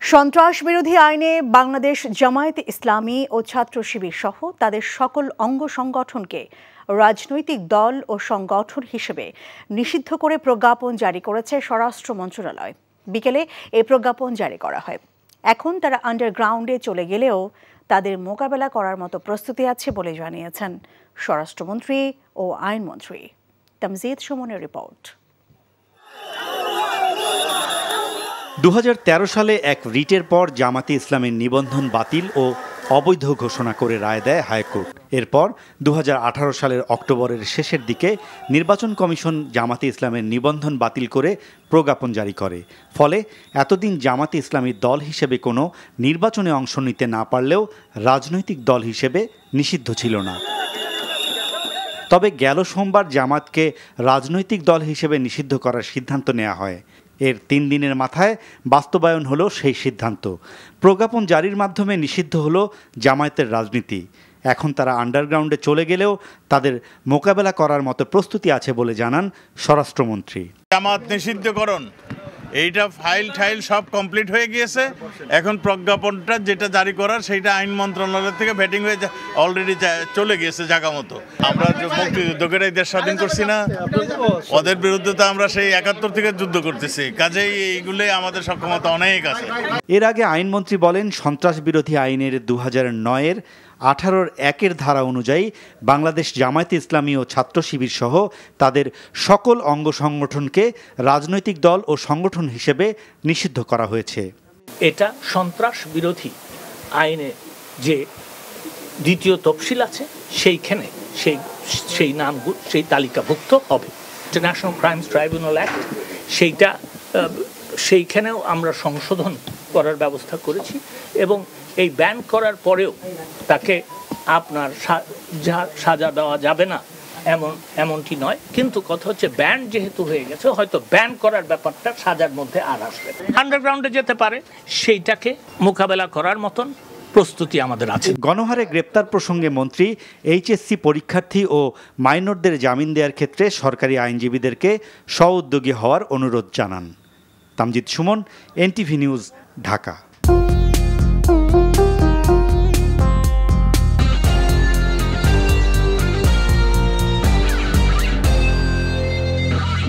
সন্ত্রাস বিরোধী আইনে বাংলাদেশ জামায়াতে ইসলামী ও ছাত্র শিবির সহ তাদের সকল অঙ্গ সংগঠনকে রাজনৈতিক দল ও সংগঠন হিসেবে নিষিদ্ধ করে প্রজ্ঞাপন জারি করেছে স্বরাষ্ট্র মন্ত্রণালয়। বিকেলে এই প্রজ্ঞাপন জারি করা হয়। এখন তারা আন্ডারগ্রাউন্ডে চলে গেলেও তাদের মোকাবেলা করার মতো প্রস্তুতি আছে বলে জানিয়েছেন স্বরাষ্ট্রমন্ত্রী ও আইনমন্ত্রী। তামজিদ সুমনের রিপোর্ট। 2013 সালে এক রিটের পর জামাতে ইসলামের নিবন্ধন বাতিল ও অবৈধ ঘোষণা করে রায় দেয় হাইকোর্ট। এরপর 2018 সালের অক্টোবরের শেষের দিকে নির্বাচন কমিশন জামাতে ইসলামের নিবন্ধন বাতিল করে প্রজ্ঞাপন জারি করে। ফলে এতদিন জামাতে ইসলামী দল হিসেবে কোনো নির্বাচনে অংশ নিতে না পারলেও রাজনৈতিক দল হিসেবে নিষিদ্ধ ছিল না। তবে গেল সোমবার জামাতকে রাজনৈতিক দল হিসেবে নিষিদ্ধ করার সিদ্ধান্ত নেওয়া হয়। এর 3 দিনের মাথায় বাস্তবায়ন হলো সেই সিদ্ধান্ত। প্রজ্ঞাপন জারির মাধ্যমে নিষিদ্ধ হলো জামায়াতের রাজনীতি। এখন তারা আন্ডারগ্রাউন্ডে চলে গেলেও তাদের মোকাবেলা করার মতো প্রস্তুতি আছে বলে জানান স্বরাষ্ট্রমন্ত্রী। জামাত নিষিদ্ধকরণ এইটা ফাইল সব কমপ্লিট হয়ে গিয়েছে। এখন প্রজ্ঞাপনটা যেটা জারি করার সেইটা আইন মন্ত্রণালয় থেকে ভেটিং হয়ে অলরেডি চলে গিয়েছে জায়গা মতো। আমরা মুক্তিযুদ্ধকেরাই দেশ স্বাধীন করছি না, ওদের বিরুদ্ধে তো আমরা সেই 71 থেকে যুদ্ধ করতেছি। কাজেই এইগুলোই আমাদের সক্ষমতা অনেক আছে। এর আগে আইনমন্ত্রী বলেন, সন্ত্রাস বিরোধী আইনের 2009-এর 18(1) ধারা অনুযায়ী বাংলাদেশ জামায়াতে ইসলামী ও ছাত্র শিবির সহ তাদের সকল অঙ্গ সংগঠনকে রাজনৈতিক দল ও সংগঠন হিসেবে নিষিদ্ধ করা হয়েছে। এটা সন্ত্রাস বিরোধী আইনে যে দ্বিতীয় তফসিল আছে সেইখানে সেই নামগুলো সেই তালিকাভুক্ত হবে। ইন্টারন্যাশনাল ক্রাইমস ট্রাইব্যুনাল অ্যাক্ট সেইখানেও আমরা সংশোধন করার ব্যবস্থা করেছি এবং এই ব্যান করার পরেও তাকে আপনার সাজা দেওয়া যাবে না এমনটি নয়, কিন্তু কথা হচ্ছে ব্যান যেহেতু হয়ে গেছে হয়তো ব্যান করার ব্যাপারটা সাজার মধ্যে আর আসবে। আন্ডারগ্রাউন্ডে যেতে পারে, সেইটাকে মোকাবেলা করার মতন প্রস্তুতি আমাদের আছে। গণহারে গ্রেপ্তার প্রসঙ্গে মন্ত্রী এইচএসসি পরীক্ষার্থী ও মাইনরদের জামিন দেওয়ার ক্ষেত্রে সরকারি আইনজীবীদেরকে স্ব-উদ্যোগী হওয়ার অনুরোধ জানান। Tamjid Suman, NTV news, Dhaka.